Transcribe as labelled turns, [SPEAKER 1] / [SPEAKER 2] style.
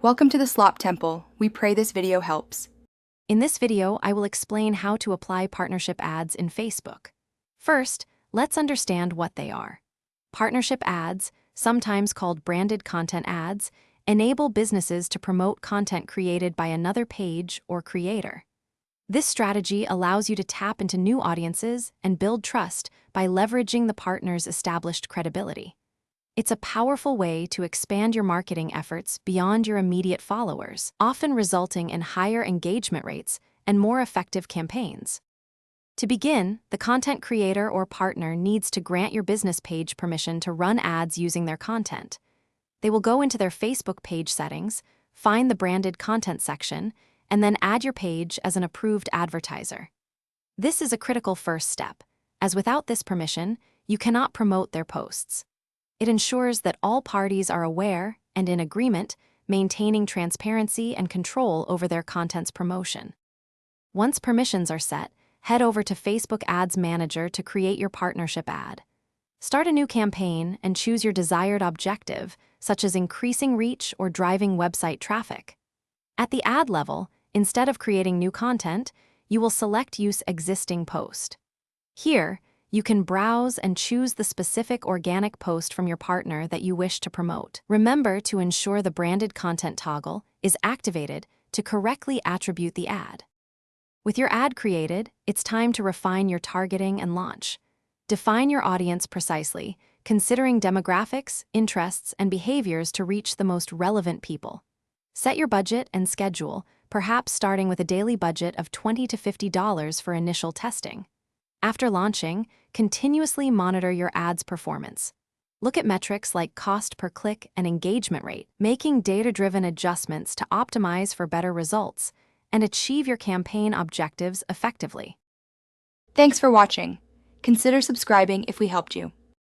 [SPEAKER 1] Welcome to the Slop Temple. We pray this video helps.
[SPEAKER 2] In this video, I will explain how to apply partnership ads in Facebook. First, let's understand what they are. Partnership ads, sometimes called branded content ads, enable businesses to promote content created by another page or creator. This strategy allows you to tap into new audiences and build trust by leveraging the partner's established credibility. It's a powerful way to expand your marketing efforts beyond your immediate followers, often resulting in higher engagement rates and more effective campaigns. To begin, the content creator or partner needs to grant your business page permission to run ads using their content. They will go into their Facebook page settings, find the branded content section, and then add your page as an approved advertiser. This is a critical first step, as without this permission, you cannot promote their posts. It ensures that all parties are aware and in agreement, maintaining transparency and control over their content's promotion. Once permissions are set, head over to Facebook Ads Manager to create your partnership ad. Start a new campaign and choose your desired objective, such as increasing reach or driving website traffic. At the ad level, instead of creating new content, you will select Use Existing Post. Here, you can browse and choose the specific organic post from your partner that you wish to promote. Remember to ensure the branded content toggle is activated to correctly attribute the ad. With your ad created, it's time to refine your targeting and launch. Define your audience precisely, considering demographics, interests, and behaviors to reach the most relevant people. Set your budget and schedule, perhaps starting with a daily budget of $20 to $50 for initial testing. After launching, continuously monitor your ad's performance. Look at metrics like cost per click and engagement rate, making data-driven adjustments to optimize for better results and achieve your campaign objectives effectively.
[SPEAKER 1] Thanks for watching. Consider subscribing if we helped you.